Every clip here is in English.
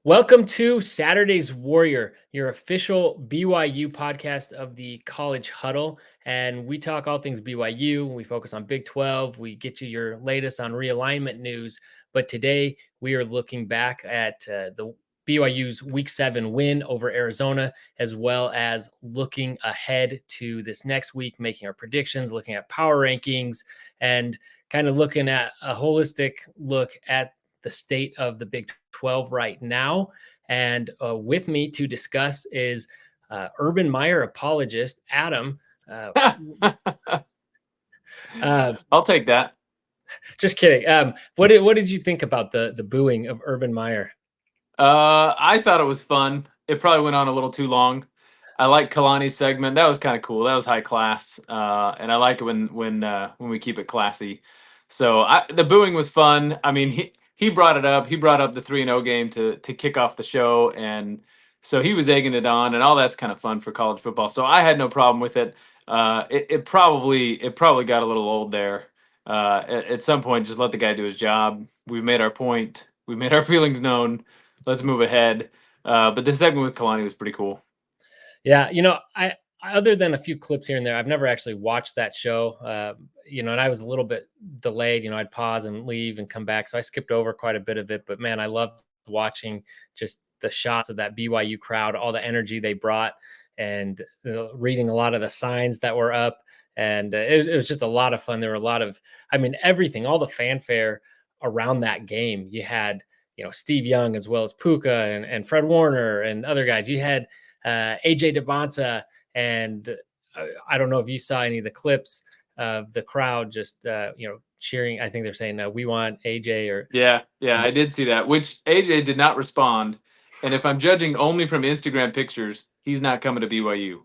Welcome to Saturday's Warrior, your official BYU podcast of the College Huddle. And we talk all things BYU. We focus on Big 12. We get you your latest on realignment news. But today we are looking back at the BYU's Week 7 win over Arizona, as well as looking ahead to this next week, making our predictions, looking at power rankings, and kind of looking at a holistic look at the state of the Big 12 right now. And with me to discuss is Urban Meyer apologist Adam. Uh, uh, I'll take that. just kidding. What did you think about the booing of Urban Meyer? I thought it was fun. It probably went on a little too long. I like Kalani's segment. That was kind of cool. That was high class, and I like it when we keep it classy. So the booing was fun. I mean, he brought it up. He brought up the 3-0 game to kick off the show, and so he was egging it on, and all that's kind of fun for college football. So I had no problem with it. It probably got a little old there. At some point, just let the guy do his job. We've made our point. We've made our feelings known. Let's move ahead. But this segment with Kalani was pretty cool. Yeah, I other than a few clips here and there, I've never actually watched that show. And I was a little bit delayed. I'd pause and leave and come back, so I skipped over quite a bit of it. But man, I loved watching just the shots of that BYU crowd, all the energy they brought, and reading a lot of the signs that were up. And it was just a lot of fun. There were a lot of, everything, all the fanfare around that game. You had, Steve Young as well as Puka and Fred Warner and other guys. You had AJ DeBonta, and I don't know if you saw any of the clips of the crowd just cheering. I think they're saying we want AJ or yeah, I did see that, which AJ did not respond. And if I'm judging only from Instagram pictures, he's not coming to BYU.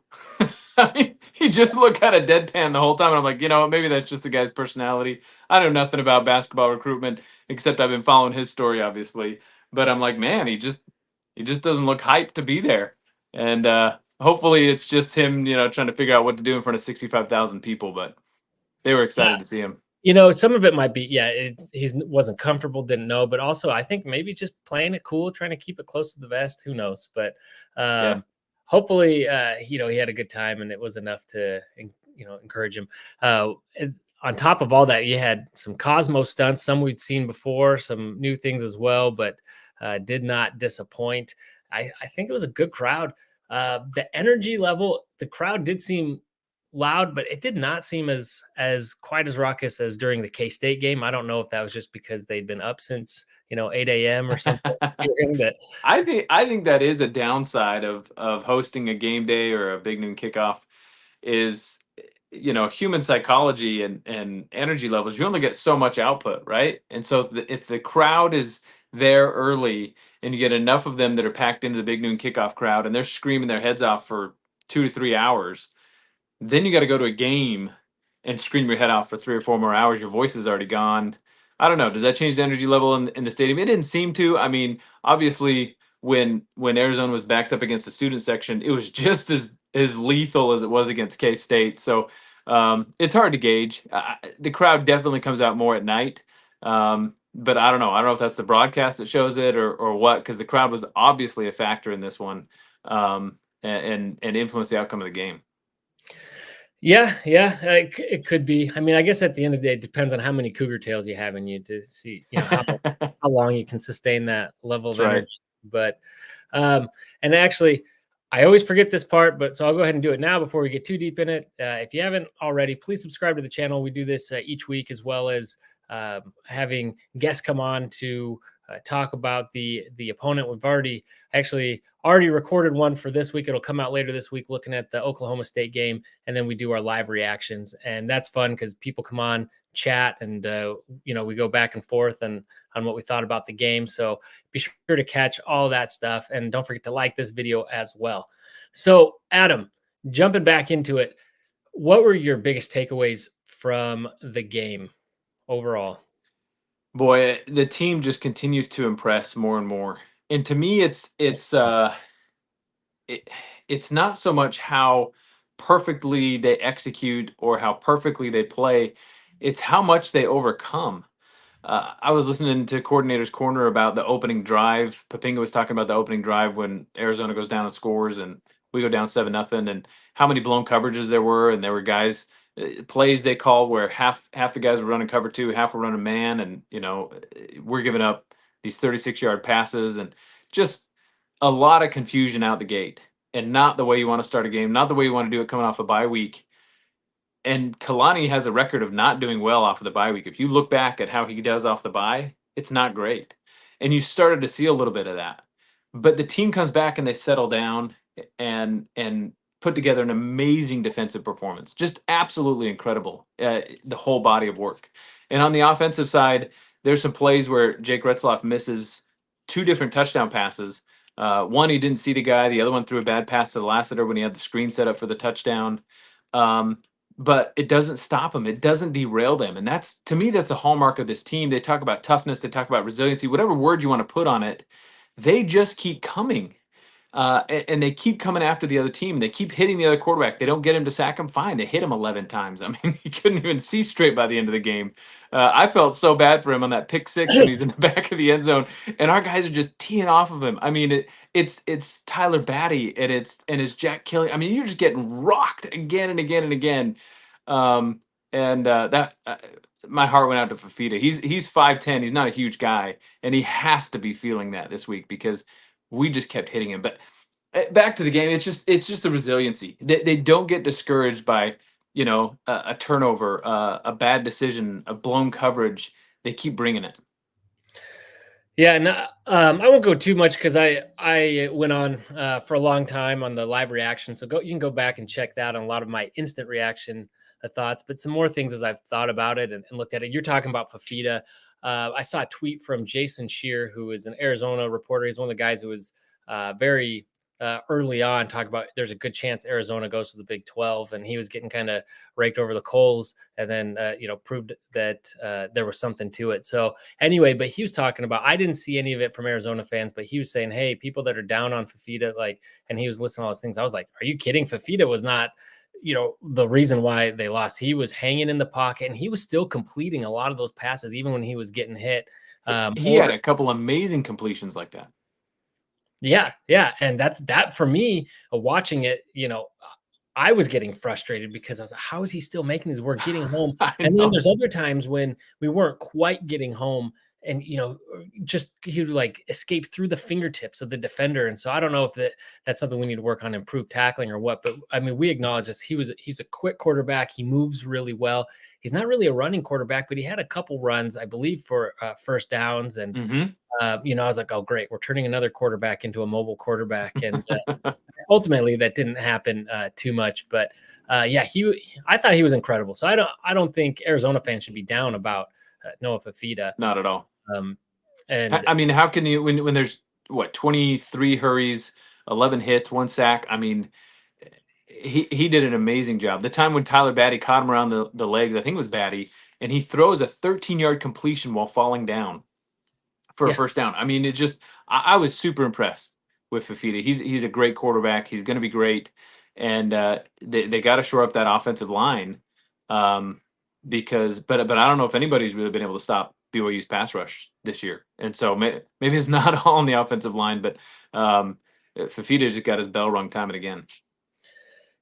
I mean, he just looked kind of deadpan the whole time. And I'm like, maybe that's just the guy's personality. I know nothing about basketball recruitment, except I've been following his story, obviously. But I'm like, man, he just doesn't look hyped to be there. And hopefully it's just him, trying to figure out what to do in front of 65,000 people. But they were excited to see him. Some of it might be, he wasn't comfortable, didn't know, but also I think maybe just playing it cool, trying to keep it close to the vest. Who knows? But Yeah. hopefully, he had a good time and it was enough to, encourage him. On top of all that, you had some Cosmo stunts, some we'd seen before, some new things as well, but did not disappoint. I think it was a good crowd. The energy level, the crowd did seem loud, but it did not seem as quite as raucous as during the K-State game. I don't know if that was just because they'd been up since 8 a.m. or something. I think that is a downside of hosting a game day or a big noon kickoff is human psychology and energy levels. You only get so much output, right? And so if the crowd is there early and you get enough of them that are packed into the big noon kickoff crowd and they're screaming their heads off for 2 to 3 hours, then you got to go to a game and scream your head off for 3 or 4 more hours. Your voice is already gone. I don't know. Does that change the energy level in the stadium? It didn't seem to. I mean, obviously, when Arizona was backed up against the student section, it was just as lethal as it was against K-State. So it's hard to gauge. The crowd definitely comes out more at night. But I don't know. I don't know if that's the broadcast that shows it or what, because the crowd was obviously a factor in this one, and influenced the outcome of the game. Yeah, it could be. I mean, I guess at the end of the day, it depends on how many cougar tails you have in you to see, how long you can sustain that level of energy. Right. But, and actually, I always forget this part, but so I'll go ahead and do it now before we get too deep in it. If you haven't already, please subscribe to the channel. We do this each week, as well as having guests come on to talk about the opponent. We've already recorded one for this week. It'll come out later this week, looking at the Oklahoma State game, and then we do our live reactions, and that's fun because people come on, chat, and we go back and forth on what we thought about the game. So be sure to catch all that stuff, and don't forget to like this video as well. So Adam, jumping back into it, what were your biggest takeaways from the game overall? Boy, the team just continues to impress more and more. And to me, it's not so much how perfectly they execute or how perfectly they play. It's how much they overcome. I was listening to Coordinator's Corner about the opening drive. Papinga was talking about the opening drive when Arizona goes down and scores, and we go down 7-0, and how many blown coverages there were, and there were guys plays they called where half the guys were running cover two, half were running man, and we're giving up these 36-yard passes, and just a lot of confusion out the gate, and not the way you want to start a game, not the way you want to do it coming off a bye week. And Kalani has a record of not doing well off of the bye week. If you look back at how he does off the bye, it's not great. And you started to see a little bit of that. But the team comes back and they settle down and put together an amazing defensive performance. Just absolutely incredible. The whole body of work. And on the offensive side, there's some plays where Jake Retzloff misses two different touchdown passes. One, he didn't see the guy. The other one threw a bad pass to the Lassiter when he had the screen set up for the touchdown. But it doesn't stop them. It doesn't derail them. And that's, to me, that's the hallmark of this team. They talk about toughness. They talk about resiliency, whatever word you want to put on it. They just keep coming. And they keep coming after the other team. They keep hitting the other quarterback. They don't get him to sack him. Fine. They hit him 11 times. I mean, he couldn't even see straight by the end of the game. I felt so bad for him on that pick six when he's in the back of the end zone. And our guys are just teeing off of him. I mean, it's Tyler Batty and it's Jack Kelly. I mean, you're just getting rocked again and again and again. That my heart went out to Fafita. He's 5'10". He's not a huge guy, and he has to be feeling that this week because we just kept hitting him. But back to the game, it's just the resiliency. They don't get discouraged by a turnover, a bad decision, a blown coverage. They keep bringing it. Yeah, and I won't go too much because I went on for a long time on the live reaction. So you can go back and check that on a lot of my instant reaction thoughts, but some more things as I've thought about it and looked at it. You're talking about Fafita. I saw a tweet from Jason Shear, who is an Arizona reporter. He's one of the guys who was very early on talking about there's a good chance Arizona goes to the Big 12, and he was getting kind of raked over the coals, and then proved that there was something to it. So anyway, but he was talking about, I didn't see any of it from Arizona fans, but he was saying, hey, people that are down on Fafita, and he was listening to all those things. I was like, are you kidding? Fafita was not the reason why they lost. He was hanging in the pocket, and he was still completing a lot of those passes, even when he was getting hit. He had a couple amazing completions like that. Yeah. And that for me, watching it, I was getting frustrated because I was like, how is he still making these? We're getting home. And then there's other times when we weren't quite getting home, and just he would escape through the fingertips of the defender. And so I don't know if that's something we need to work on, improved tackling or what, but I mean, we acknowledge this. He's a quick quarterback. He moves really well. He's not really a running quarterback, but he had a couple runs, I believe, for first downs. And I was like, oh, great, we're turning another quarterback into a mobile quarterback. And ultimately that didn't happen too much. But I thought he was incredible. So I don't think Arizona fans should be down about Noah Fafita. Not at all. And I mean, how can you, when there's 23 hurries, 11 hits, 1 sack? I mean, he did an amazing job. The time when Tyler Batty caught him around the legs, I think it was Batty, and he throws a 13-yard completion while falling down for a first down. I mean, I was super impressed with Fafita. He's a great quarterback. He's going to be great, and they got to shore up that offensive line because, but I don't know if anybody's really been able to stop BYU's pass rush this year. And so maybe it's not all on the offensive line, but Fafita just got his bell rung time and again.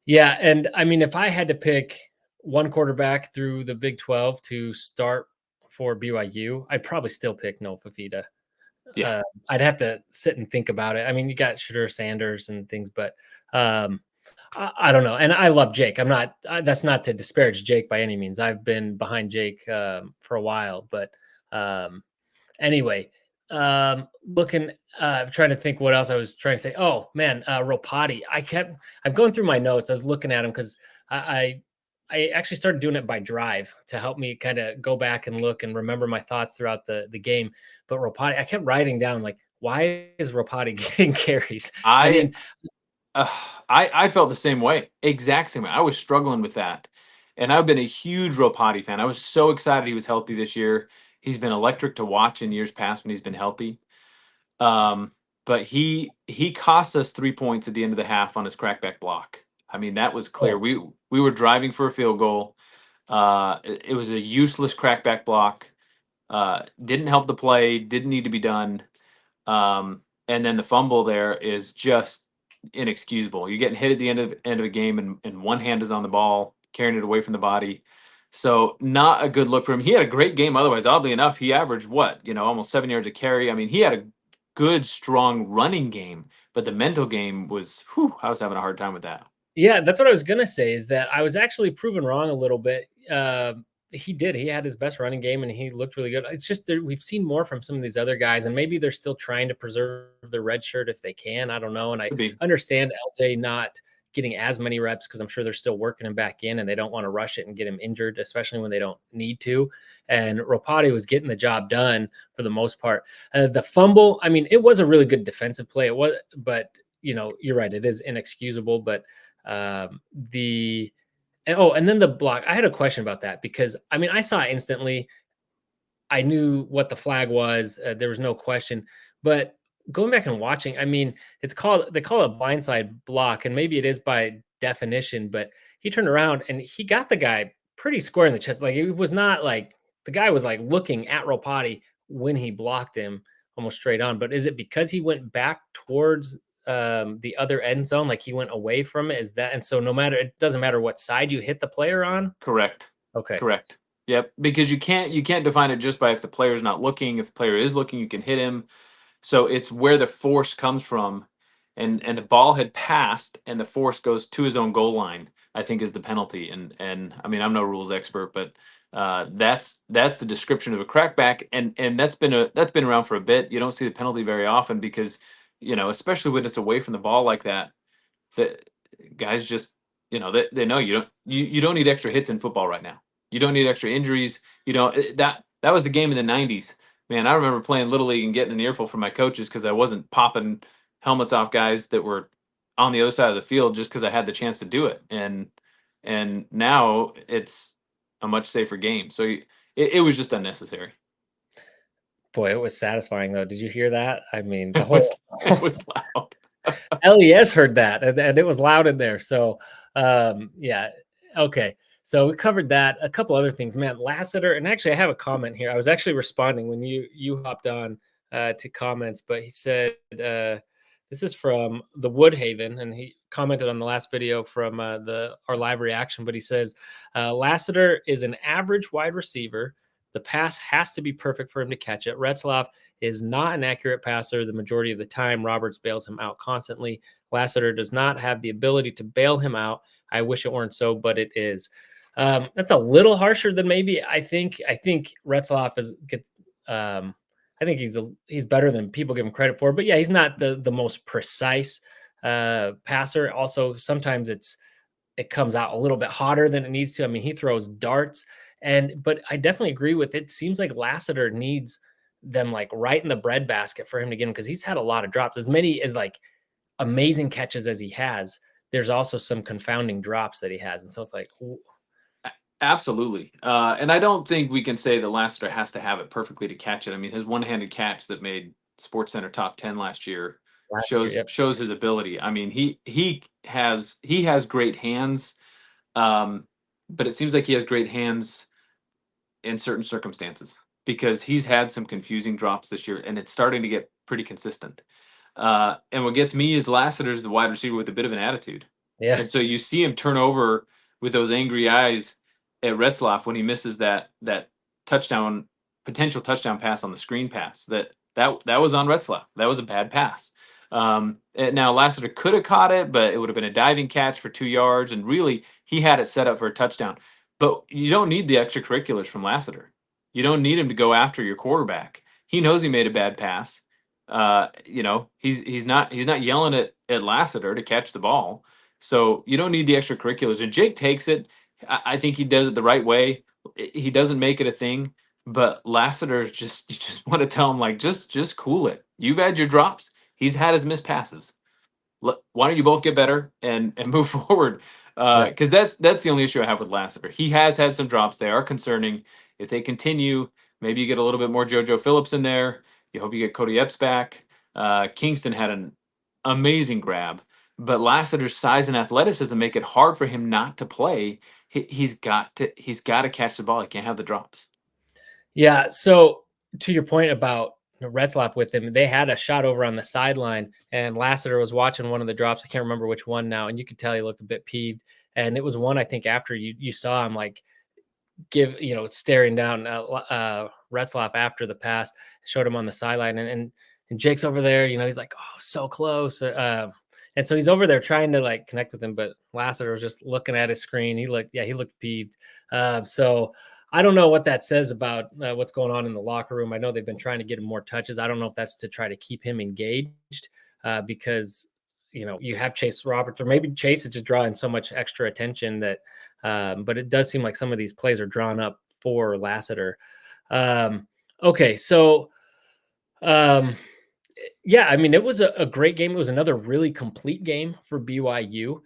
Yeah, and I mean, if I had to pick one quarterback through the Big 12 to start for BYU, I'd probably still pick Noah Fafita. Yeah, I'd have to sit and think about it. I mean, you got Shadur Sanders and things, but I don't know. And I love Jake. That's not to disparage Jake by any means. I've been behind Jake for a while, but anyway, trying to think what else I was trying to say. Oh man, Ropati. I'm going through my notes. I was looking at him because I actually started doing it by drive to help me kind of go back and look and remember my thoughts throughout the game. But Ropati, I kept writing down why is Ropati getting carries? I felt the same way, exact same way. I was struggling with that, and I've been a huge Ropati fan. I was so excited he was healthy this year. He's been electric to watch in years past when he's been healthy. But he cost us 3 points at the end of the half on his crackback block. I mean, that was clear. We were driving for a field goal. It was a useless crackback block. Didn't help the play. Didn't need to be done. And then the fumble there is just inexcusable. You're getting hit at the end of a game, and one hand is on the ball, carrying it away from the body. So not a good look for him. He had a great game. Otherwise, oddly enough, he averaged almost 7 yards a carry. I mean, he had a good, strong running game, but the mental game was, I was having a hard time with that. Yeah, that's what I was gonna say, is that I was actually proven wrong a little bit. He did. He had his best running game, and he looked really good. It's just we've seen more from some of these other guys, and maybe they're still trying to preserve their red shirt if they can. I don't know. And I Could be. understand LJ not getting as many reps because I'm sure they're still working him back in, and they don't want to rush it and get him injured, especially when they don't need to. And Ropati was getting the job done for the most part. The fumble, I mean, it was a really good defensive play. It was, but you're right. It is inexcusable, but and then the block. I had a question about that because I mean, I saw instantly. I knew what the flag was. There was no question. But going back and watching, I mean, they call it a blindside block, and maybe it is by definition. But he turned around and he got the guy pretty square in the chest. Like, it was not like the guy was like looking at Ropati when he blocked him almost straight on. But is it because he went back towards the other end zone, like he went away from it? Is that, and so it doesn't matter what side you hit the player on? Correct. Okay. Correct. Yep. Because you can't define it just by if the player's not looking. If the player is looking, you can hit him. So it's where the force comes from, and the ball had passed, and the force goes to his own goal line, I think, is the penalty. And I mean, I'm no rules expert, but that's the description of a crackback, and that's been around for a bit. You don't see the penalty very often because, especially when it's away from the ball like that, the guys just, they know you don't need extra hits in football right now. You don't need extra injuries. That was the game in the 90s. Man, I remember playing Little League and getting an earful from my coaches because I wasn't popping helmets off guys that were on the other side of the field just because I had the chance to do it. And now it's a much safer game. So it was just unnecessary. Boy, it was satisfying though. Did you hear that? I mean, the it was loud. LES heard that, and it was loud in there. So, yeah, okay. So we covered that. A couple other things, man. Lassiter, and actually, I have a comment here. I was actually responding when you hopped on to comments, but he said this is from the Woodhaven, and he commented on the last video from our live reaction. But he says Lassiter is an average wide receiver. The pass has to be perfect for him to catch it. Retzlaff is not an accurate passer the majority of the time. Roberts bails him out constantly. Lassiter does not have the ability to bail him out. I wish it weren't so, but it is. That's a little harsher than maybe I think. I think Retzlaff I think he's better than people give him credit for. But yeah, he's not the most precise passer. Also, sometimes it comes out a little bit hotter than it needs to. I mean, he throws darts. But I definitely agree with it. Seems like Lassiter needs them like right in the breadbasket for him to get him, because he's had a lot of drops. As many as like amazing catches as he has, there's also some confounding drops that he has. And so it's like, ooh. Absolutely. And I don't think we can say that Lassiter has to have it perfectly to catch it. I mean, his one-handed catch that made SportsCenter top 10 last year shows his ability. I mean, he has great hands, but it seems like he has great hands in certain circumstances, because he's had some confusing drops this year, and it's starting to get pretty consistent. And what gets me is Lassiter's the wide receiver with a bit of an attitude. Yeah. And so you see him turn over with those angry eyes at Retzlaff when he misses that potential touchdown pass on the screen pass. That was on Retzlaff. That was a bad pass. Now Lassiter could have caught it, but it would have been a diving catch for 2 yards, and really he had it set up for a touchdown. But you don't need the extracurriculars from Lassiter. You don't need him to go after your quarterback. He knows he made a bad pass. He's not yelling at Lassiter to catch the ball. So you don't need the extracurriculars. And Jake takes it. I think he does it the right way. He doesn't make it a thing. But Lassiter you just want to tell him, like, just cool it. You've had your drops. He's had his missed passes. Why don't you both get better and move forward? Because that's the only issue I have with Lassiter. He has had some drops. They are concerning. If they continue, maybe you get a little bit more JoJo Phillips in there. You hope you get Cody Epps back. Kingston had an amazing grab, but Lassiter's size and athleticism make it hard for him not to play. He's got to catch the ball. He can't have the drops. Yeah. So to your point about Retzlaff with him, they had a shot over on the sideline, and Lassiter was watching one of the drops. I can't remember which one now, and you could tell he looked a bit peeved. And it was one I think after you saw him like staring down Retzlaff after the pass, showed him on the sideline, and Jake's over there. He's like, oh, so close. And so he's over there trying to like connect with him, but Lassiter was just looking at his screen. He looked peeved. So I don't know what that says about what's going on in the locker room. I know they've been trying to get him more touches. I don't know if that's to try to keep him engaged because you have Chase Roberts, or maybe Chase is just drawing so much extra attention that. But it does seem like some of these plays are drawn up for Lassiter. Okay, so yeah, I mean, it was a great game. It was another really complete game for BYU.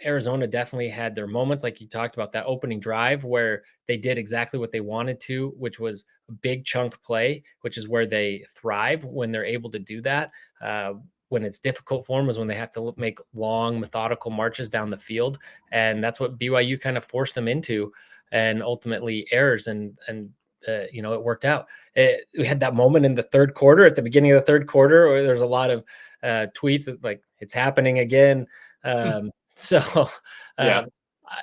Arizona definitely had their moments, like you talked about that opening drive where they did exactly what they wanted to, which was a big chunk play, which is where they thrive when they're able to do that. When it's difficult for them is when they have to make long, methodical marches down the field, and that's what BYU kind of forced them into, and ultimately errors, and it worked out. We had that moment in the third quarter, at the beginning of the third quarter, where there's a lot of tweets like it's happening again. So, Yeah.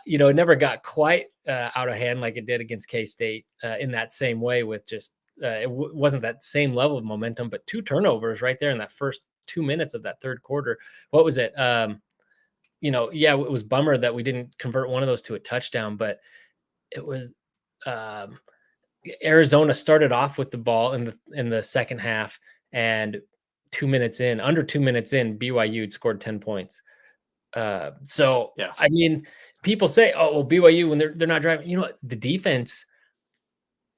it never got quite out of hand like it did against K-State in that same way with just it wasn't that same level of momentum, but 2 turnovers right there in that first 2 minutes of that third quarter. What was it? Yeah, it was bummer that we didn't convert one of those to a touchdown, but it was Arizona started off with the ball in the second half, and under 2 minutes in, BYU had scored 10 points. So Yeah. I mean, people say, "Oh, well, BYU when they're not driving." The defense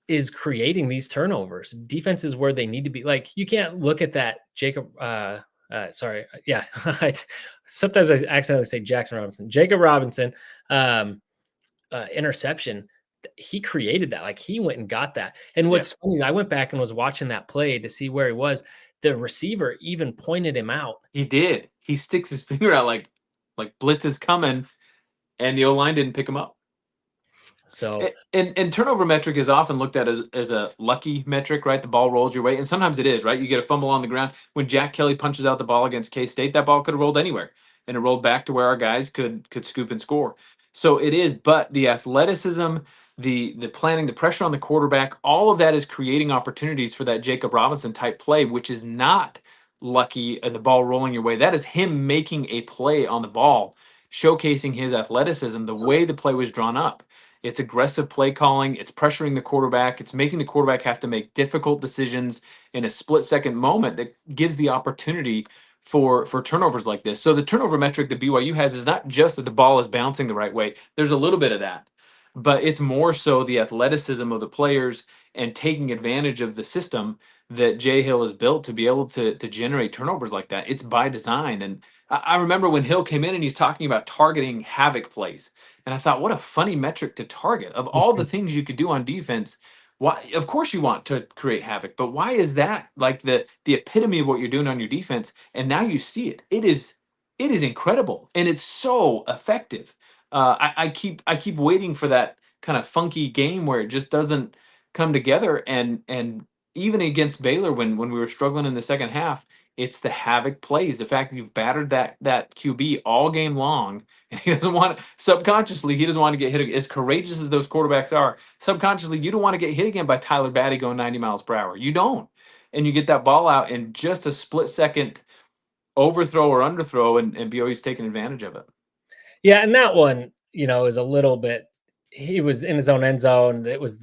is creating these turnovers. Defense is where they need to be. Like you can't look at that Jacob. Yeah. Sometimes I accidentally say Jackson Robinson. Jacob Robinson interception. He created that. Like he went and got that. And what's funny, I went back and was watching that play to see where he was. The receiver even pointed him out. He did. He sticks his finger out like blitz is coming, and the O-line didn't pick him up. So And turnover metric is often looked at as a lucky metric, right? The ball rolls your way, and sometimes it is, right? You get a fumble on the ground. When Jack Kelly punches out the ball against K-State, that ball could have rolled anywhere, and it rolled back to where our guys could scoop and score. So it is, but the athleticism, the planning, the pressure on the quarterback, all of that is creating opportunities for that Jacob Robinson type play, which is not lucky and the ball rolling your way. That is him making a play on the ball, showcasing his athleticism, the way the play was drawn up. It's aggressive play calling. It's pressuring the quarterback. It's making the quarterback have to make difficult decisions in a split-second moment that gives the opportunity for turnovers like this. So the turnover metric that BYU has is not just that the ball is bouncing the right way. There's a little bit of that, but it's more so the athleticism of the players and taking advantage of the system that Jay Hill has built to be able to generate turnovers like that. It's by design. And I remember when Hill came in and he's talking about targeting havoc plays. And I thought, what a funny metric to target. Of all the things you could do on defense, why? Of course you want to create havoc, but why is that like the epitome of what you're doing on your defense? And now you see it. It is incredible, and it's so effective. I keep waiting for that kind of funky game where it just doesn't come together. And even against Baylor, when we were struggling in the second half, it's the havoc plays. The fact that you've battered that QB all game long, and he doesn't want subconsciously he doesn't want to get hit. As courageous as those quarterbacks are, subconsciously you don't want to get hit again by Tyler Batty going 90 miles per hour. You don't, and you get that ball out in just a split second overthrow or underthrow, and BYU's taking advantage of it. Yeah, and that one, is a little bit. He was in his own end zone. It was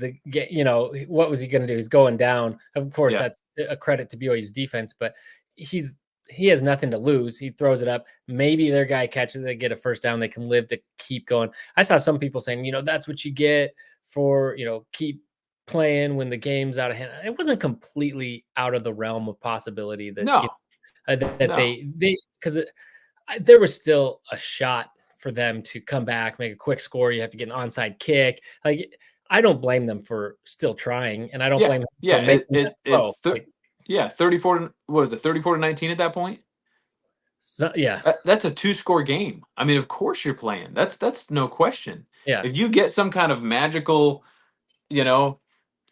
what was he going to do? He's going down. Of course, that's a credit to BYU's defense, but he has nothing to lose. He throws it up. Maybe their guy catches it. They get a first down. They can live to keep going. I saw some people saying, that's what you get for, keep playing when the game's out of hand. It wasn't completely out of the realm of possibility that No, that they because there was still a shot for them to come back, make a quick score. You have to get an onside kick. Like I don't blame them for still trying, and I don't blame them for making that throw. 34. What is it? 34-19 at that point. So, yeah, that's a 2-score game. I mean, of course you're playing. That's no question. Yeah. If you get some kind of magical,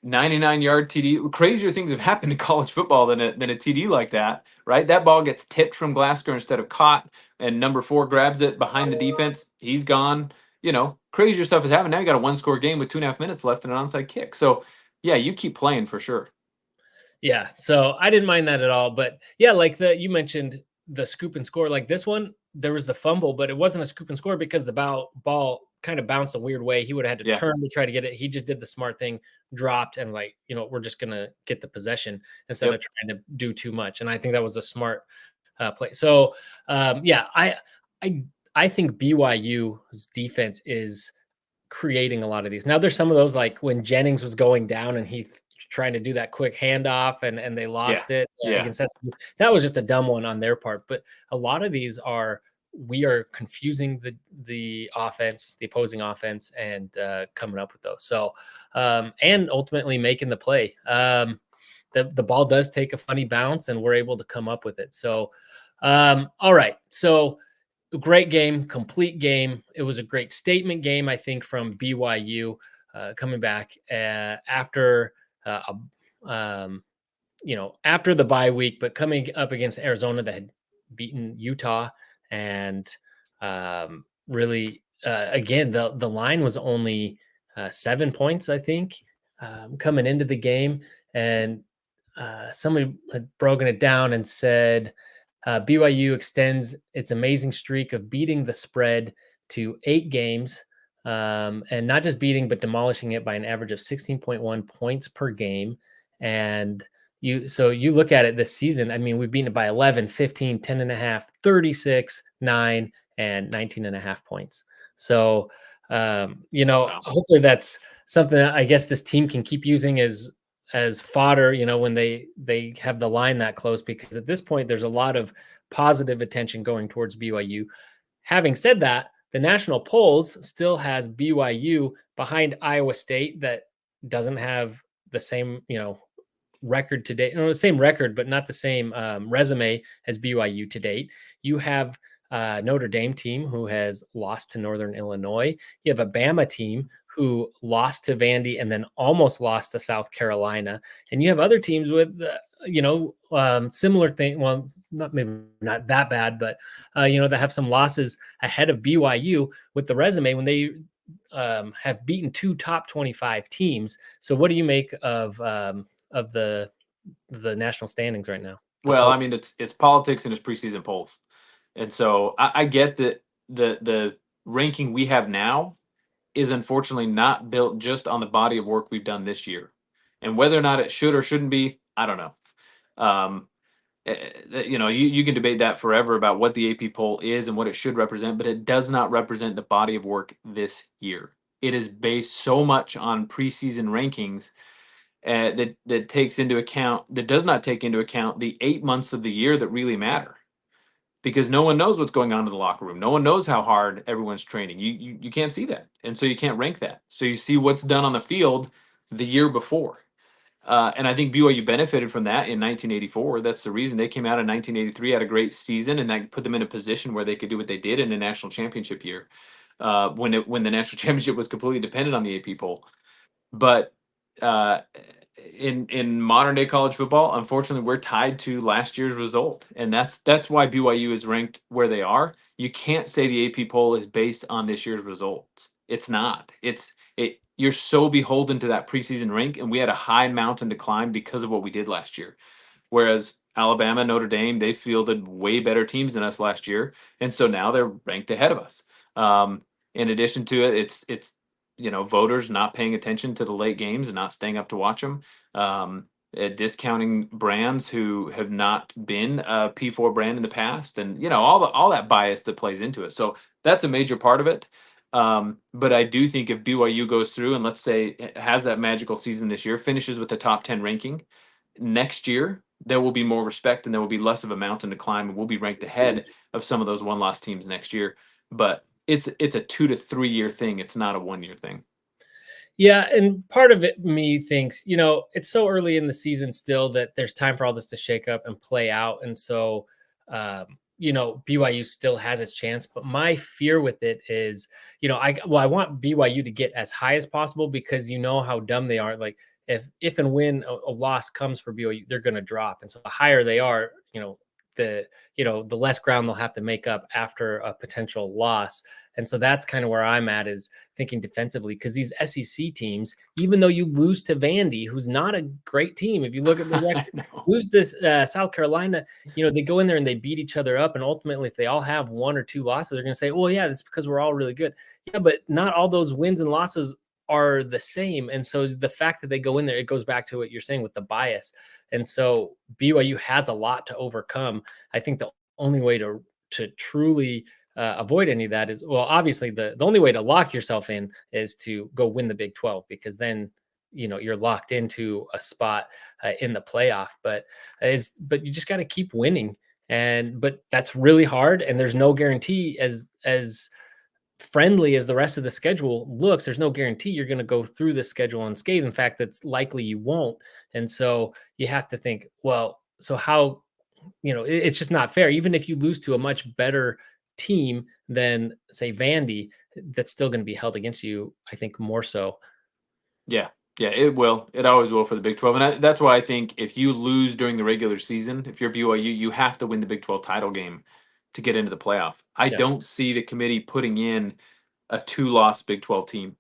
99-yard TD. Crazier things have happened in college football than a TD like that, right? That ball gets tipped from Glasgow instead of caught, and number 4 grabs it behind the defense. He's gone. Crazier stuff has happened. Now you got a 1-score game with 2.5 minutes left and an onside kick. So, yeah, you keep playing for sure. Yeah, so I didn't mind that at all. But yeah, like you mentioned the scoop and score. Like this one, there was the fumble, but it wasn't a scoop and score because the ball kind of bounced a weird way. He would have had to turn to try to get it. He just did the smart thing, dropped, and we're just gonna get the possession instead of trying to do too much. And I think that was a smart play. So yeah, I think BYU's defense is creating a lot of these. Now there's some of those like when Jennings was going down and he trying to do that quick handoff and they lost it against SMU. That was just a dumb one on their part. But a lot of these we are confusing the offense, the opposing offense, and coming up with those. So and ultimately making the play. The ball does take a funny bounce and we're able to come up with it. So all right. So great game, complete game. It was a great statement game, I think, from BYU coming back after after the bye week, but coming up against Arizona that had beaten Utah, and really again the line was only 7 points, I think, coming into the game, and somebody had broken it down and said BYU extends its amazing streak of beating the spread to 8 games, and not just beating, but demolishing it by an average of 16.1 points per game. And so you look at it this season, I mean, we've beaten it by 11, 15, 10 and a half, 36, 9, and 19 and a half points. So, hopefully that's something that I guess this team can keep using as fodder, when they have the line that close, because at this point there's a lot of positive attention going towards BYU. Having said that, the national polls still has BYU behind Iowa State, that doesn't have the same, record to date. The same record, but not the same resume as BYU to date. You have Notre Dame team who has lost to Northern Illinois. You have a Bama team who lost to Vandy and then almost lost to South Carolina. And you have other teams with, similar thing. Well, not that bad, but, that have some losses ahead of BYU with the resume when they have beaten 2 top 25 teams. So what do you make of the national standings right now? Well, I mean, it's politics and it's preseason polls. And so I get that the ranking we have now is unfortunately not built just on the body of work we've done this year. And whether or not it should or shouldn't be, I don't know. You can debate that forever about what the AP poll is and what it should represent, but it does not represent the body of work this year. It is based so much on preseason rankings that takes into account, that does not take into account the 8 months of the year that really matter, because no one knows what's going on in the locker room. No one knows how hard everyone's training. You can't see that, and so you can't rank that. So you see what's done on the field the year before. And I think BYU benefited from that in 1984. That's the reason they came out in 1983, had a great season, and that put them in a position where they could do what they did in a national championship year, when the national championship was completely dependent on the AP poll. But in modern day college football, unfortunately, we're tied to last year's result, and that's why BYU is ranked where they are. You can't say the AP poll is based on this year's results. It's not. You're so beholden to that preseason rank, and we had a high mountain to climb because of what we did last year. Whereas Alabama, Notre Dame, they fielded way better teams than us last year, and so now they're ranked ahead of us. In addition to it, it's voters not paying attention to the late games and not staying up to watch them, discounting brands who have not been a P4 brand in the past, and all that bias that plays into it. So that's a major part of it. But I do think if BYU goes through and, let's say, has that magical season this year, finishes with the top 10 ranking, next year there will be more respect and there will be less of a mountain to climb, and we'll be ranked ahead of some of those one-loss teams next year. But it's a 2 to 3 year thing. It's not a 1 year thing. Yeah, and part of it, me thinks, it's so early in the season still that there's time for all this to shake up and play out, and so BYU still has its chance. But my fear with it is, I want BYU to get as high as possible, because how dumb they are. Like, if and when a loss comes for BYU, they're going to drop, and so the higher they are, the less ground they'll have to make up after a potential loss. And so that's kind of where I'm at, is thinking defensively, because these SEC teams, even though you lose to Vandy, who's not a great team, if you look at the record, lose this South Carolina, they go in there and they beat each other up. And ultimately, if they all have 1 or 2 losses, they're going to say, well, yeah, that's because we're all really good. Yeah, but not all those wins and losses are the same. And so the fact that they go in there, it goes back to what you're saying with the bias. And so BYU has a lot to overcome. I think the only way to truly avoid any of that is, well, obviously the only way to lock yourself in is to go win the Big 12, because then you're locked into a spot in the playoff. But you just got to keep winning, but that's really hard, and there's no guarantee. As friendly as the rest of the schedule looks, there's no guarantee you're going to go through the schedule unscathed. In fact, it's likely you won't. And so you have to think, well, so how, it's just not fair. Even if you lose to a much better team than, say, Vandy, that's still going to be held against you, I think, more so. Yeah. Yeah, it will. It always will for the Big 12. And that's why I think if you lose during the regular season, if you're BYU, you have to win the Big 12 title game to get into the playoff. I don't see the committee putting in a 2-loss Big 12 team.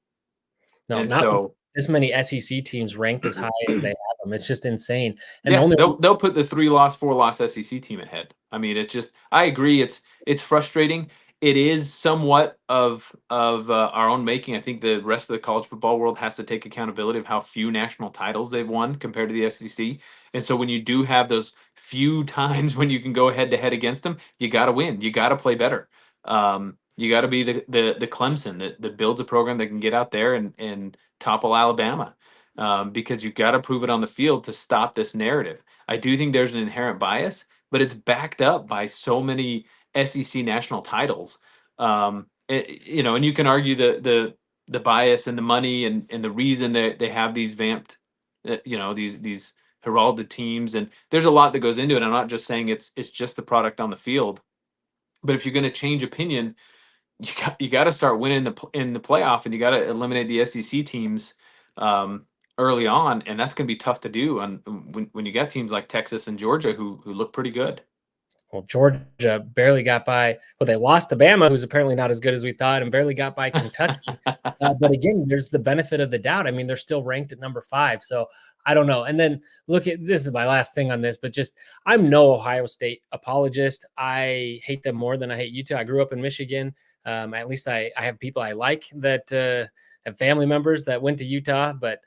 No, and not so as many SEC teams ranked as high as they have them. It's just insane. And yeah, they'll put the 3-loss, 4-loss SEC team ahead. I mean, I agree. It's frustrating. It is somewhat of our own making. I think the rest of the college football world has to take accountability of how few national titles they've won compared to the SEC. And so when you do have those few times when you can go head to head against them, you got to win. You got to play better. You got to be the Clemson that builds a program that can get out there and topple Alabama. Because you got to prove it on the field to stop this narrative. I do think there's an inherent bias, but it's backed up by so many SEC national titles. And you can argue the bias and the money and the reason that they have these vamped, these heralded teams, and there's a lot that goes into it. I'm not just saying it's just the product on the field, but if you're going to change opinion, you got to start winning in the playoff, and you got to eliminate the SEC teams early on, and that's going to be tough to do. And when you got teams like Texas and Georgia who look pretty good. Well, Georgia barely got by. Well, they lost to Bama, who's apparently not as good as we thought, and barely got by Kentucky. But again, there's the benefit of the doubt. I mean, they're still ranked at number 5. So I don't know. And then look at this is my last thing on this, but just I'm no Ohio State apologist. I hate them more than I hate Utah. I grew up in Michigan. At least I have people I like that have family members that went to Utah. But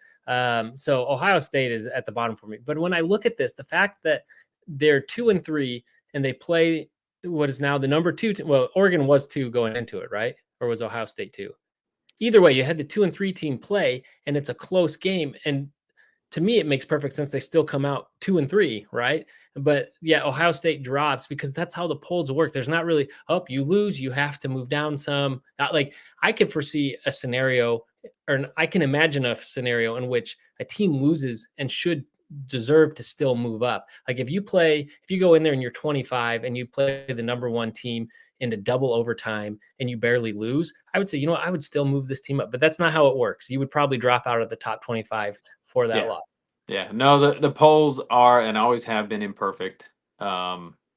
so Ohio State is at the bottom for me. But when I look at this, the fact that they're 2-3 and they play what is now the number 2. Well, Oregon was 2 going into it, right? Or was Ohio State 2? Either way, you had the 2 and 3 team play, and it's a close game. And to me, it makes perfect sense. They still come out 2 and 3, right? But yeah, Ohio State drops because that's how the polls work. There's not really you lose, you have to move down some. Not like I could foresee a scenario, or I can imagine a scenario in which a team loses and should deserve to still move up. Like if you go in there and you're 25 and you play the number 1 team into double overtime and you barely lose, I would say, I would still move this team up. But that's not how it works. You would probably drop out of the top 25 for that loss. Yeah, no, the polls are and always have been imperfect.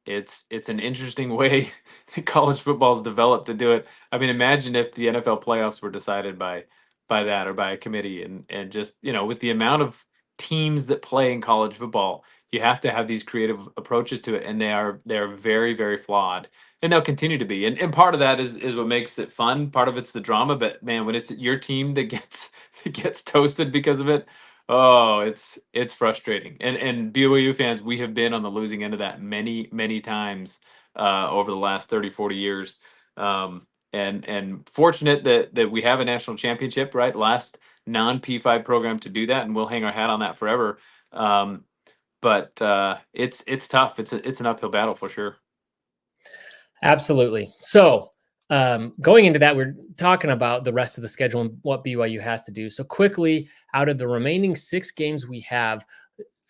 It's an interesting way that college football's developed to do it. I mean, imagine if the NFL playoffs were decided by that or by a committee, and just with the amount of teams that play in college football, you have to have these creative approaches to it, and they're very, very flawed, and they'll continue to be. And part of that is what makes it fun. Part of it's the drama, but man, when it's your team that gets toasted because of it, oh, it's frustrating. And BYU fans, we have been on the losing end of that many, many times over the last 30, 40 years. And fortunate that we have a national championship, right? Last non-P5 program to do that, and we'll hang our hat on that forever. But it's tough. It's an uphill battle for sure. Absolutely. So going into that, we're talking about the rest of the schedule and what BYU has to do. So quickly, out of the remaining 6 games we have,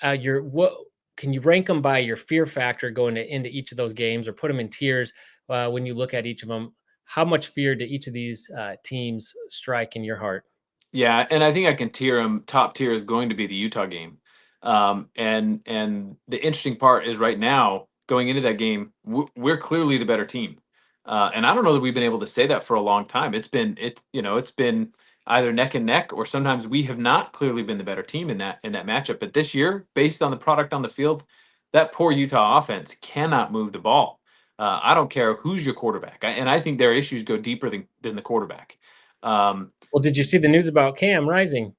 what can you rank them by your fear factor going into each of those games, or put them in tiers when you look at each of them? How much fear do each of these teams strike in your heart? Yeah, and I think I can tier them. Top tier is going to be the Utah game. And the interesting part is right now going into that game, we're clearly the better team. And I don't know that we've been able to say that for a long time. It's been either neck and neck, or sometimes we have not clearly been the better team in that matchup. But this year, based on the product on the field, that poor Utah offense cannot move the ball. I don't care who's your quarterback, and I think their issues go deeper than the quarterback. Um, Well, did you see the news about Cam Rising?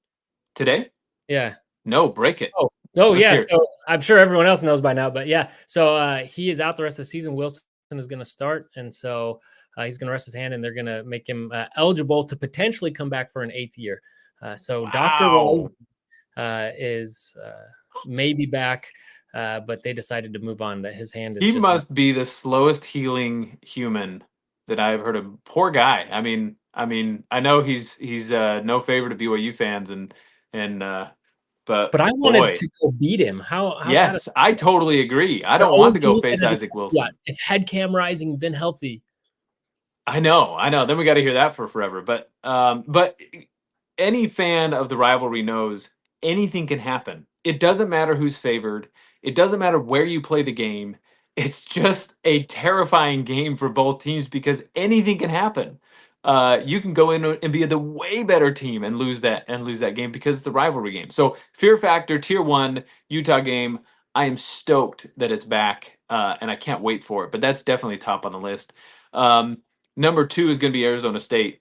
Today? Yeah. No, break it. Oh Let's yeah. hear it. So I'm sure everyone else knows by now, but yeah. So he is out the rest of the season. Wilson is going to start, and so he's going to rest his hand, and they're going to make him eligible to potentially come back for an 8th year. So Dr. Wise Wow. is maybe back, but they decided to move on. That his hand is He just not. must be the slowest healing human that I've heard of. Poor guy. I know he's no favorite to BYU fans, and but But I wanted boy, to go beat him. How yes, satisfying. I totally agree. I Or don't want to go OSU said face as a Isaac caveat, Wilson. if had Cam Rising been healthy. I know. Then we got to hear that for forever. But any fan of the rivalry knows anything can happen. It doesn't matter who's favored. It doesn't matter where you play the game. It's just a terrifying game for both teams because anything can happen. You can go in and be the way better team and lose that game because it's a rivalry game. So fear factor tier one Utah game. I am stoked that it's back, and I can't wait for it. But that's definitely top on the list. Number two is going to be Arizona State,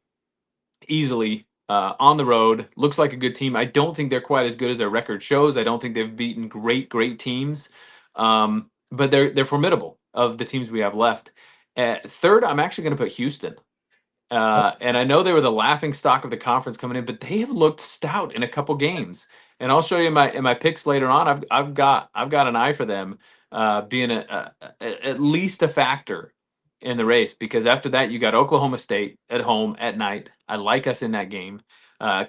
easily, on the road. Looks like a good team. I don't think they're quite as good as their record shows. I don't think they've beaten great teams, but they're formidable of the teams we have left. Third, I'm actually going to put Houston. And I know they were the laughing stock of the conference coming in, but they have looked stout in a couple games. And I'll show you in my picks later on. I've got an eye for them, being at least a factor in the race, because after that you got Oklahoma State at home at night. I like us in that game.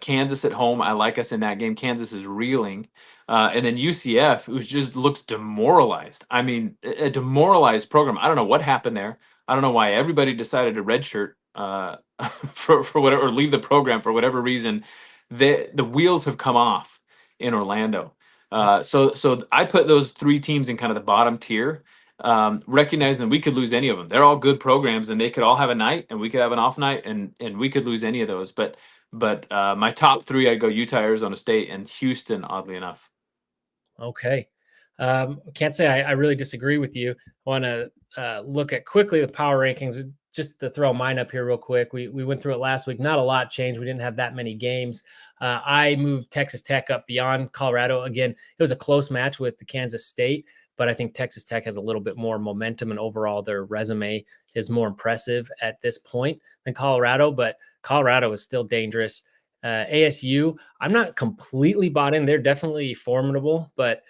Kansas at home. I like us in that game. Kansas is reeling. And then UCF, who just looks demoralized. I mean, a demoralized program. I don't know what happened there. I don't know why everybody decided to redshirt, for whatever, or leave the program for whatever reason. The wheels have come off in Orlando. So I put those three teams in kind of the bottom tier, recognizing that we could lose any of them. They're all good programs, and they could all have a night, and we could have an off night, and we could lose any of those. But my top three, I'd go Utah, Arizona State, and Houston. Oddly enough. Okay. Can't say I really disagree with you. I want to look at quickly the power rankings, just to throw mine up here real quick. We went through it last week. Not a lot changed. We didn't have that many games. I moved Texas Tech up beyond Colorado. Again, it was a close match with the Kansas State, but I think Texas Tech has a little bit more momentum, and overall their resume is more impressive at this point than Colorado, but Colorado is still dangerous. ASU, I'm not completely bought in. They're definitely formidable, but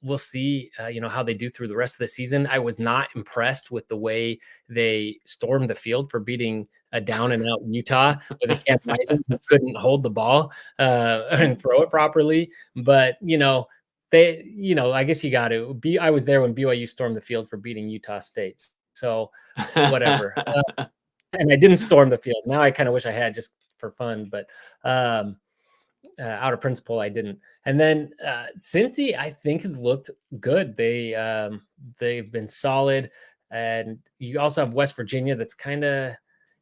we'll see, how they do through the rest of the season. I was not impressed with the way they stormed the field for beating a down and out Utah with a Cam Rising who couldn't hold the ball and throw it properly. But, I guess you got to be. I was there when BYU stormed the field for beating Utah State. So whatever. And I didn't storm the field. Now I kind of wish I had, just for fun, but out of principle, I didn't. And then Cincy, I think, has looked good. They've been solid, and you also have West Virginia that's kind of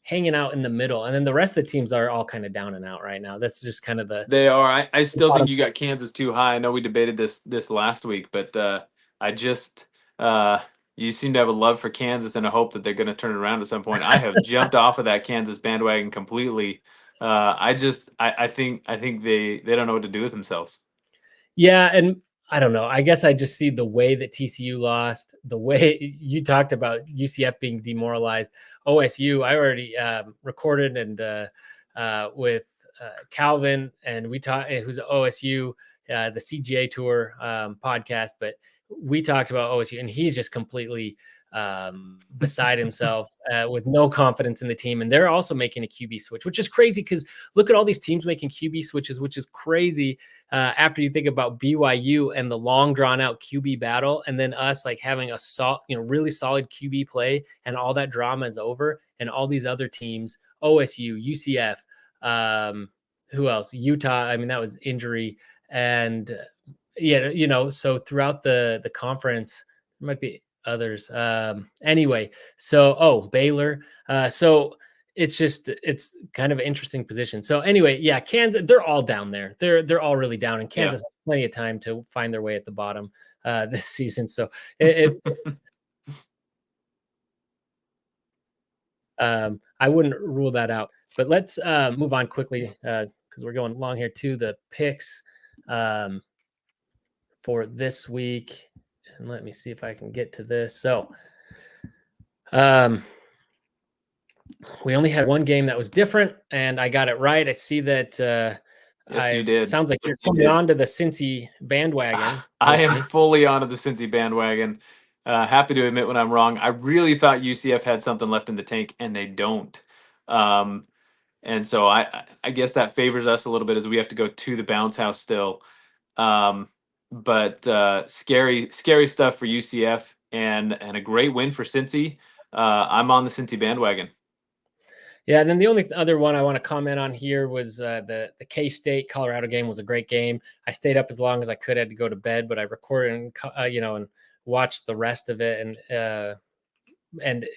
hanging out in the middle, and then the rest of the teams are all kind of down and out right now. That's just kind of They are. I the still bottom. think you got Kansas too high. I know we debated this last week, but I just you seem to have a love for Kansas and a hope that they're going to turn it around at some point. I have jumped off of that Kansas bandwagon completely. I think they don't know what to do with themselves. Yeah, and I don't know. I guess I just see the way that TCU lost, the way you talked about UCF being demoralized. OSU, I already recorded and with Calvin, and we talked, who's OSU, the CGA Tour podcast, but we talked about OSU, and he's just completely beside himself, with no confidence in the team. And they're also making a QB switch, which is crazy because look at all these teams making QB switches, which is crazy. After you think about BYU and the long drawn out QB battle, and then us like having a really solid QB play, and all that drama is over, and all these other teams, OSU, UCF, who else? Utah. I mean, that was injury. And yeah, so throughout the conference, there might be others. Anyway, so Baylor. So it's kind of an interesting position. So anyway, yeah, Kansas, they're all down there. They're all really down, and Kansas has plenty of time to find their way at the bottom this season. So I wouldn't rule that out. But let's move on quickly because we're going long here to the picks for this week. And let me see if I can get to this. So we only had one game that was different, and I got it right. I see that yes, you did. It sounds like you're coming on to the Cincy bandwagon. I am fully onto the Cincy bandwagon. Happy to admit when I'm wrong. I really thought UCF had something left in the tank, and they don't. And so I guess that favors us a little bit as we have to go to the bounce house still. But scary stuff for UCF and a great win for Cincy. I'm on the Cincy bandwagon. Yeah, and then the only other one I want to comment on here was the K-State Colorado game was a great game. I stayed up as long as I could. I had to go to bed, but I recorded and and watched the rest of it, and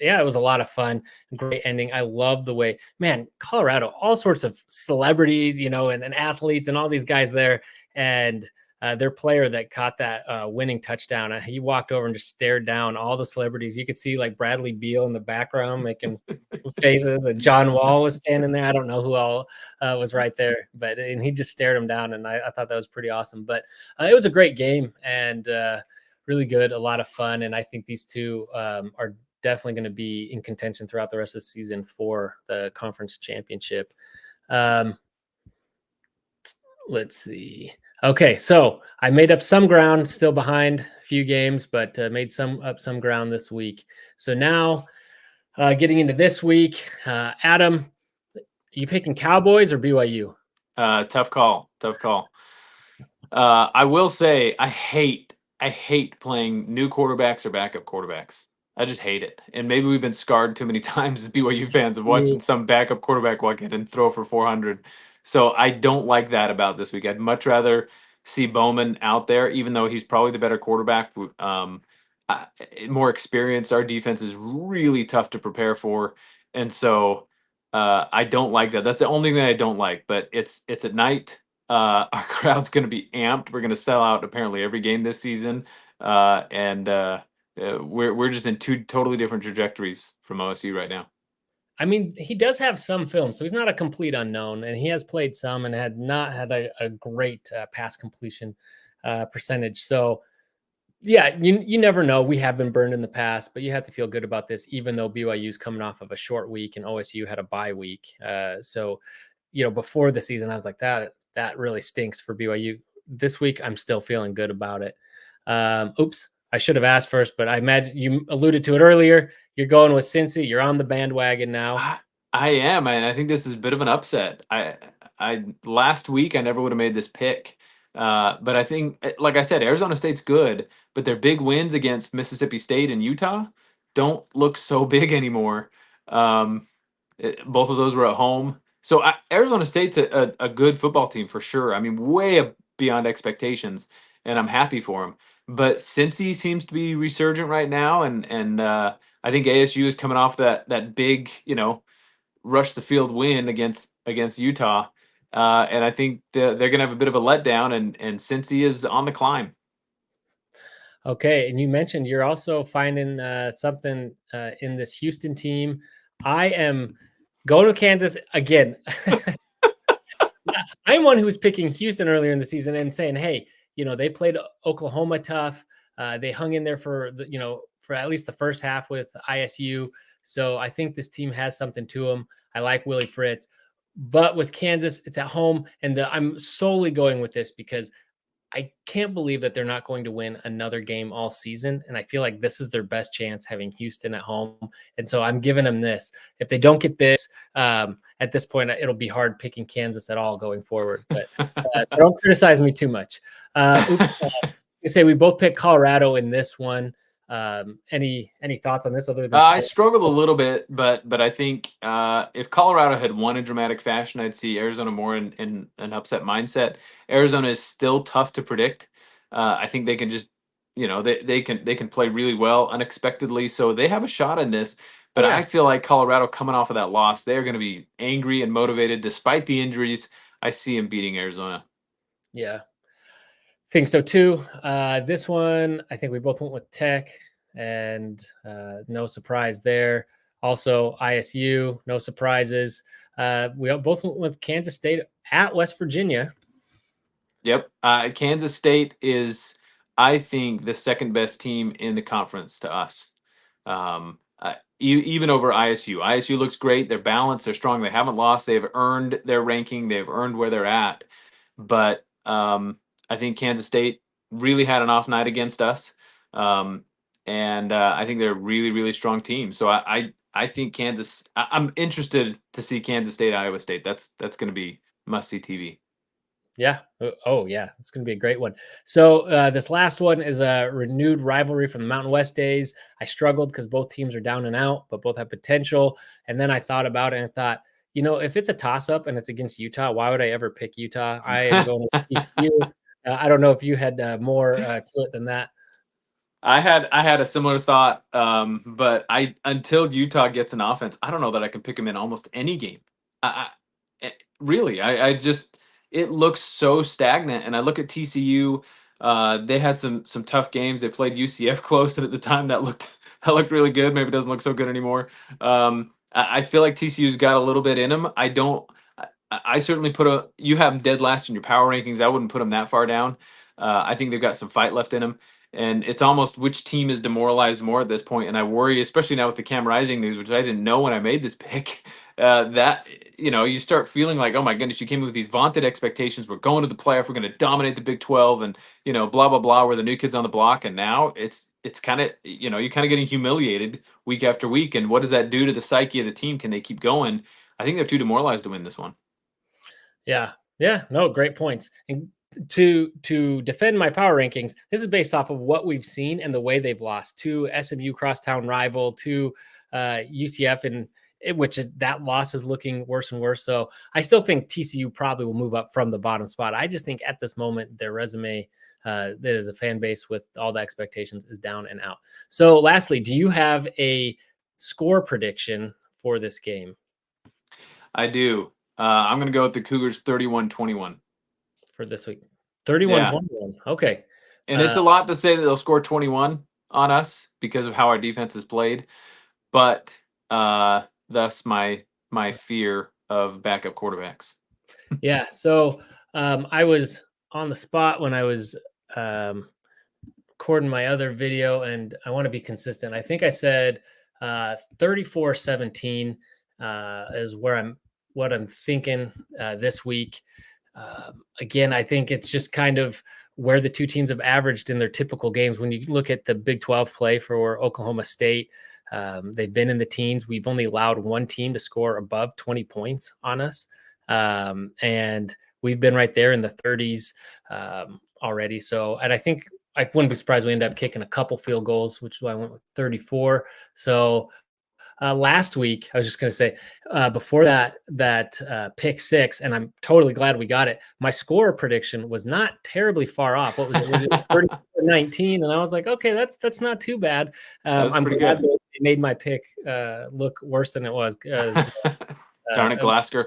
yeah, it was a lot of fun. Great ending. I love the way, man, Colorado, all sorts of celebrities, and athletes and all these guys there, and their player that caught that winning touchdown, he walked over and just stared down all the celebrities. You could see like Bradley Beal in the background making faces, and John Wall was standing there. I don't know who all was right there, and he just stared him down, and I thought that was pretty awesome. But it was a great game and really good, a lot of fun, and I think these two are definitely going to be in contention throughout the rest of the season for the conference championship. Let's see. Okay, so I made up some ground, still behind a few games, but made some ground this week. So now, getting into this week, Adam, are you picking Cowboys or BYU? Tough call. I will say I hate playing new quarterbacks or backup quarterbacks. I just hate it. And maybe we've been scarred too many times as BYU fans of watching some backup quarterback walk in and throw for 400. So I don't like that about this week. I'd much rather see Bowman out there, even though he's probably the better quarterback. More experience. Our defense is really tough to prepare for. And so I don't like that. That's the only thing I don't like. But it's at night. Our crowd's going to be amped. We're going to sell out apparently every game this season. We're just in two totally different trajectories from OSU right now. I mean, he does have some film, so he's not a complete unknown, and he has played some and had not had a great pass completion percentage. So, yeah, you never know. We have been burned in the past, but you have to feel good about this, even though BYU is coming off of a short week and OSU had a bye week. So, before the season, I was like, that really stinks for BYU. This week, I'm still feeling good about it. Oops, I should have asked first, but I imagine you alluded to it earlier. You're going with Cincy. You're on the bandwagon now. I am, and I think this is a bit of an upset. I last week I never would have made this pick, but I think, like I said, Arizona State's good, but their big wins against Mississippi State and Utah don't look so big anymore. Both of those were at home, so Arizona State's a good football team for sure. I mean, way beyond expectations, and I'm happy for them. But Cincy seems to be resurgent right now, and I think ASU is coming off that big, rush the field win against Utah, and I think they're going to have a bit of a letdown, and Cincy is on the climb. Okay, and you mentioned you're also finding something in this Houston team. I am going to Kansas again. I'm one who was picking Houston earlier in the season and saying, hey, they played Oklahoma tough. They hung in there for at least the first half with ISU. So I think this team has something to them. I like Willie Fritz, but with Kansas, it's at home, and I'm solely going with this because I can't believe that they're not going to win another game all season. And I feel like this is their best chance having Houston at home. And so I'm giving them this. If they don't get this, at this point, it'll be hard picking Kansas at all going forward. But so don't criticize me too much. You say we both picked Colorado in this one. Any thoughts on this other than I Colorado? struggled a little bit, but I think if Colorado had won in dramatic fashion, I'd see Arizona more in an upset mindset. Arizona is still tough to predict. I think they can just, they can play really well unexpectedly, so they have a shot in this. Oh But I yeah, feel like Colorado coming off of that loss, they're going to be angry and motivated despite the injuries. I see them beating Arizona. yeah. Think so too. This one, I think we both went with Tech, and no surprise there. Also, ISU, no surprises. We both went with Kansas State at West Virginia. Yep. Kansas State is, I think, the second best team in the conference to us. Even over ISU. ISU looks great. They're balanced. They're strong. They haven't lost. They've earned their ranking. They've earned where they're at. But I think Kansas State really had an off night against us. Um, and I think they're a really, really strong team. So I think Kansas. I'm interested to see Kansas State, Iowa State. That's going to be must see TV. Yeah. Oh, yeah. It's going to be a great one. So this last one is a renewed rivalry from the Mountain West days. I struggled because both teams are down and out, but both have potential. And then I thought about it and thought, if it's a toss up and it's against Utah, why would I ever pick Utah? I am going to ECU. I don't know if you had more to it than that. I had a similar thought, but I until Utah gets an offense, I don't know that I can pick them in almost any game. Really, I just it looks so stagnant. And I look at TCU. They had some tough games. They played UCF close, and at the time that looked really good. Maybe it doesn't look so good anymore. I feel like TCU's got a little bit in them. I don't. I certainly you have them dead last in your power rankings. I wouldn't put them that far down. I think they've got some fight left in them. And it's almost which team is demoralized more at this point. And I worry, especially now with the Cam Rising news, which I didn't know when I made this pick, that you start feeling like, oh my goodness, you came in with these vaunted expectations. We're going to the playoff. We're going to dominate the Big 12, and blah blah blah. We're the new kids on the block, and now it's kind of you're kind of getting humiliated week after week. And what does that do to the psyche of the team? Can they keep going? I think they're too demoralized to win this one. Yeah. Yeah. No, great points. And to defend my power rankings, this is based off of what we've seen and the way they've lost to SMU crosstown rival, to UCF, and that loss is looking worse and worse. So I still think TCU probably will move up from the bottom spot. I just think at this moment their resume, that is a fan base with all the expectations, is down and out. So lastly, do you have a score prediction for this game? I do. I'm going to go with the Cougars 31-21. For this week? 31-21. Okay. And it's a lot to say that they'll score 21 on us because of how our defense is played, but thus my fear of backup quarterbacks. Yeah. So I was on the spot when I was recording my other video, and I want to be consistent. I think I said 34-17 is what I'm thinking this week. Again, I think it's just kind of where the two teams have averaged in their typical games. When you look at the Big 12 play for Oklahoma State, they've been in the teens. We've only allowed one team to score above 20 points on us. And we've been right there in the 30s already. So, and I think I wouldn't be surprised we end up kicking a couple field goals, which is why I went with 34. So last week, I was just going to say, before that pick six, and I'm totally glad we got it. My score prediction was not terribly far off. What was it? Was it 34-19? And I was like, okay, that's not too bad. That's I'm pretty glad good. that it made my pick look worse than it was. Darn it, Glasgow.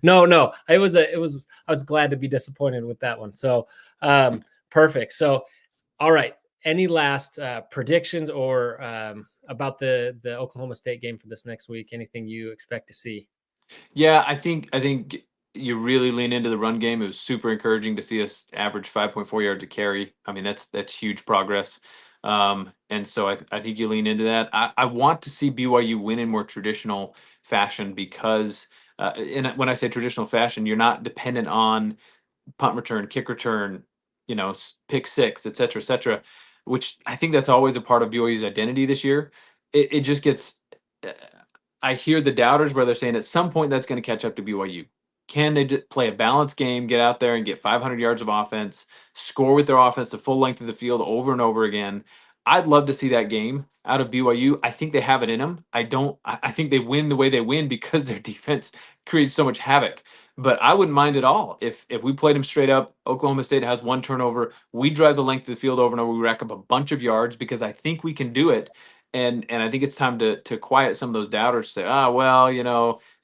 No, I was glad to be disappointed with that one. So perfect. So, all right. Any last predictions or about the Oklahoma State game for this next week? Anything you expect to see? Yeah, I think you really lean into the run game. It was super encouraging to see us average 5.4 yards a carry. I mean, that's huge progress. And so I think you lean into that. I want to see BYU win in more traditional fashion because, and when I say traditional fashion, you're not dependent on punt return, kick return, pick six, et cetera, which I think that's always a part of BYU's identity this year. It just gets. I hear the doubters where they're saying at some point that's going to catch up to BYU. Can they play a balanced game, get out there and get 500 yards of offense, score with their offense the full length of the field over and over again? I'd love to see that game out of BYU. I think they have it in them. I think they win the way they win because their defense creates so much havoc. But I wouldn't mind at all if we played them straight up. Oklahoma State has one turnover. We drive the length of the field over and over. We rack up a bunch of yards because I think we can do it. And I think it's time to quiet some of those doubters. Say, well,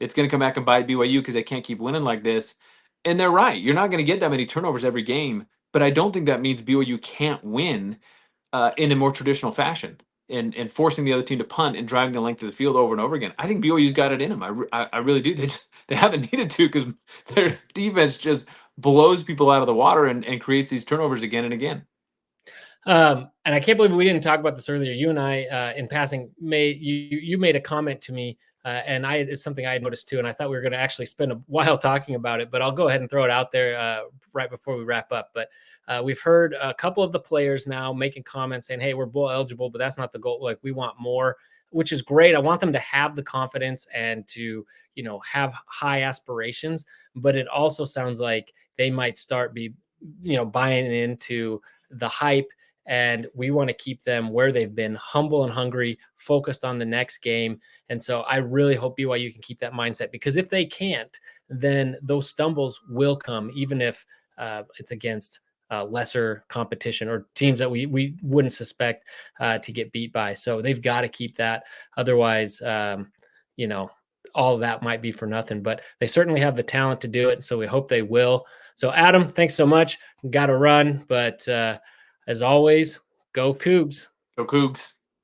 it's going to come back and bite BYU because they can't keep winning like this. And they're right. You're not going to get that many turnovers every game. But I don't think that means BYU can't win in a more traditional fashion and forcing the other team to punt and driving the length of the field over and over again. I think BYU's got it in them. I really do. They haven't needed to because their defense just blows people out of the water and creates these turnovers again and again. And I can't believe we didn't talk about this earlier. You and I, in passing, you made a comment to me, and it's something I had noticed too. And I thought we were going to actually spend a while talking about it, but I'll go ahead and throw it out there right before we wrap up. But we've heard a couple of the players now making comments saying, "Hey, we're bowl eligible, but that's not the goal. Like, we want more." Which is great. I want them to have the confidence and to, have high aspirations. But it also sounds like they might start buying into the hype. And we want to keep them where they've been, humble and hungry, focused on the next game. And so I really hope BYU can keep that mindset, because if they can't, then those stumbles will come, even if it's against lesser competition or teams that we wouldn't suspect to get beat by. So they've got to keep that. Otherwise, all of that might be for nothing, but they certainly have the talent to do it. So we hope they will. So Adam, thanks so much. Got to run, but as always, go Cougs. Go Cougs.